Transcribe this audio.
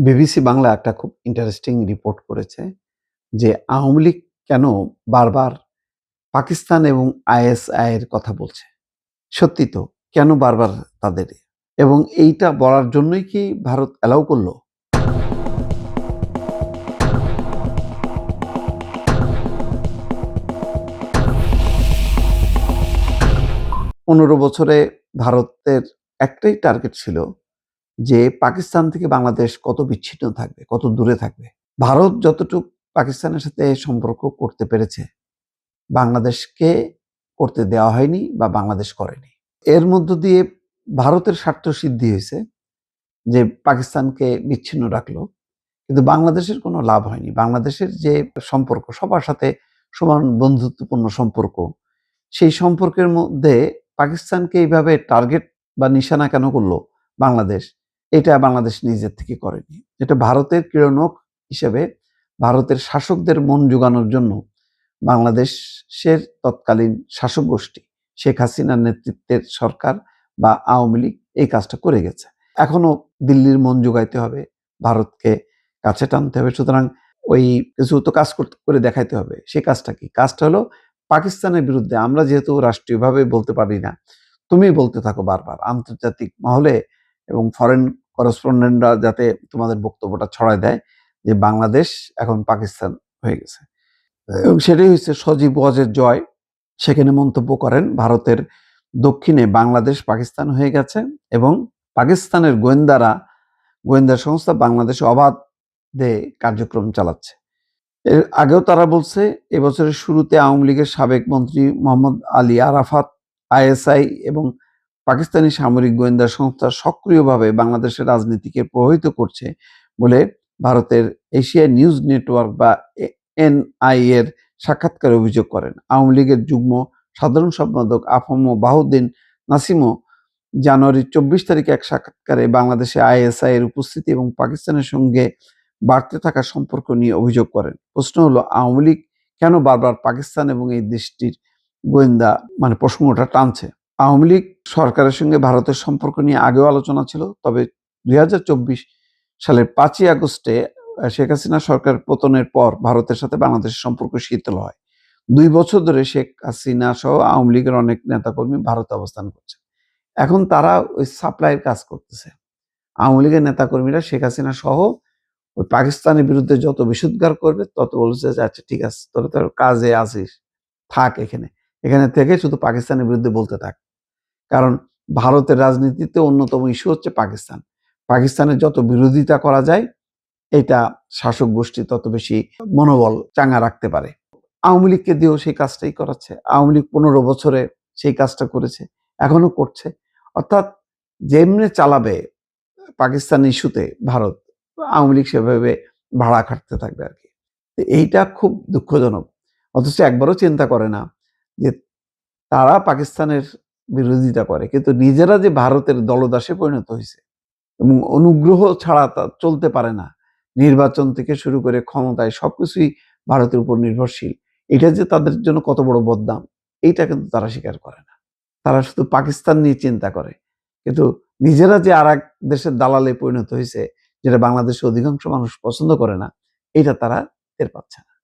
BBC Bangla একটা খুব interesting report করেছে যে আওয়ামী লীগ কেন বারবার পাকিস্তান এবং আইএসআই এর কথা বলছে। সত্যি তো, কেন বারবার তাদের? এবং এইটা বলার জন্যই কি ভারত অ্যালাউ করলো? ১৫ বছরে ভারতের একটাই টার্গেট ছিল যে পাকিস্তান থেকে বাংলাদেশ কত বিচ্ছিন্ন থাকবে, কত দূরে থাকবে। ভারত যতটুক পাকিস্তানের সাথে সম্পর্ক করতে পেরেছে, বাংলাদেশকে করতে দেওয়া হয়নি বা বাংলাদেশ করেনি। এর মধ্য দিয়ে ভারতের স্বার্থ সিদ্ধি হয়েছে যে পাকিস্তানকে বিচ্ছিন্ন রাখলো, কিন্তু বাংলাদেশের কোনো লাভ হয়নি। বাংলাদেশের যে সম্পর্ক, সবার সাথে সমান বন্ধুত্বপূর্ণ সম্পর্ক, সেই সম্পর্কের মধ্যে পাকিস্তানকে এইভাবে টার্গেট বা নিশানা কেন করলো বাংলাদেশ? এটা বাংলাদেশ নিজের থেকে করেনি। এটা ভারতের ক্রীড়নক হিসেবে ভারতের শাসকদের মন জোগানোর জন্য বাংলাদেশের তৎকালীন শাসক গোষ্ঠী, শেখ হাসিনার নেতৃত্বের সরকার বা আওয়ামী লীগ এই কাজটা করে গেছে। এখনো দিল্লির মন জোগাইতে হবে, ভারতকে কাছে টানতে হবে। সুতরাং ওই কিছু তো কাজ করে দেখাইতে হবে। সেই কাজটা কি? কাজটা হলো পাকিস্তানের বিরুদ্ধে আমরা যেহেতু রাষ্ট্রীয়ভাবে বলতে পারি না, তুমি বলতে থাকো বারবার আন্তর্জাতিক মহলে এবং ফরেন করেসপন্ডেন্টরা যাতে তোমাদের বক্তব্যটা ছড়ায় দেয় যে বাংলাদেশ এখন পাকিস্তান হয়ে গেছে। এবং সেটাই হচ্ছে সজীব ওয়াজের জয়। সেখানে মন্তব্য করেন ভারতের দক্ষিণে বাংলাদেশ পাকিস্তান হয়ে গেছে এবং পাকিস্তানের গোয়েন্দা সংস্থা বাংলাদেশে অবাধে কার্যক্রম চালাচ্ছে। এর আগেও তারা বলছে এবছরের শুরুতে আওয়ামী লীগের সাবেক মন্ত্রী মোহাম্মদ আলী আরাফাত আইএসআই এবং পাকিস্তানি সামরিক গোয়েন্দা সংস্থা সক্রিয়ভাবে বাংলাদেশের রাজনীতিকে প্রভাবিত করছে বলে ভারতের এশিয়া নিউজ নেটওয়ার্ক বা এনআই এর সাক্ষাৎকারে অভিযোগ করেন। আওয়ামী লীগের যুগ্ম সাধারণ সম্পাদক আফম বাহুদ্দিন নাসিমও জানুয়ারির ২৪ তারিখে এক সাক্ষাৎকারে বাংলাদেশে আইএসআই এর উপস্থিতি এবং পাকিস্তানের সঙ্গে বাড়তে থাকা সম্পর্ক নিয়ে অভিযোগ করেন। প্রশ্ন হলো আওয়ামী লীগ কেন বারবার পাকিস্তান এবং এই দেশটির গোয়েন্দা প্রসঙ্গটা টানছে? আওয়ামী লীগ সরকারের সঙ্গে ভারতের সম্পর্ক নিয়ে আগেও আলোচনা ছিল, তবে ২০২৪ সালের ৫ই আগস্টে শেখ হাসিনা সরকার পতনের পর ভারতের সাথে বাংলাদেশের সম্পর্ক শিথিল হয়। ২ বছর ধরে শেখ হাসিনা সহ আওয়ামী লীগের অনেক নেতাকর্মী ভারতে অবস্থান করছে। এখন তারা ওই সাপ্লাইয়ের কাজ করতেছে। আওয়ামী লীগের নেতাকর্মীরা শেখ হাসিনা সহ ওই পাকিস্তানের বিরুদ্ধে যত বিষোদ্গার করবে তত বলছে যে আচ্ছা ঠিক আছে, তোরা তোর কাজে আসিস, থাক এখানে, এখানে থেকে শুধু পাকিস্তানের বিরুদ্ধে বলতে থাক। কারণ ভারতের রাজনীতিতে অন্যতম ইস্যু হচ্ছে পাকিস্তান। পাকিস্তানের যত বিরোধিতা করা যায়, এটা শাসক গোষ্ঠী তত বেশি মনোবল চাঙ্গা রাখতে পারে। আওয়ামী লীগকে দিয়েও সেই কাজটাই করাচ্ছে। আওয়ামী লীগ ১৫ বছরে সেই কাজটা করেছে, এখনো করছে। অর্থাৎ যেমনে চালাবে পাকিস্তান ইস্যুতে ভারত, আওয়ামী লীগ সেভাবে ভাড়া খাটতে থাকবে আর কি। এইটা খুব দুঃখজনক। অথচ একবারও চিন্তা করে না যে তারা পাকিস্তানের বিরোধিতা করে, কিন্তু নিজেরা যে ভারতের দলদাসে পরিণত হয়েছে এবং অনুগ্রহ ছাড়া তা চলতে পারে না। নির্বাচন থেকে শুরু করে ক্ষমতায় সবকিছুই ভারতের উপর নির্ভরশীল। এটা যে তাদের জন্য কত বড় বদনাম, এইটা কিন্তু তারা স্বীকার করে না। তারা শুধু পাকিস্তান নিয়ে চিন্তা করে, কিন্তু নিজেরা যে আরেক দেশের দালালে পরিণত হয়েছে, যেটা বাংলাদেশের অধিকাংশ মানুষ পছন্দ করে না, এটা তারা টের পাচ্ছে না।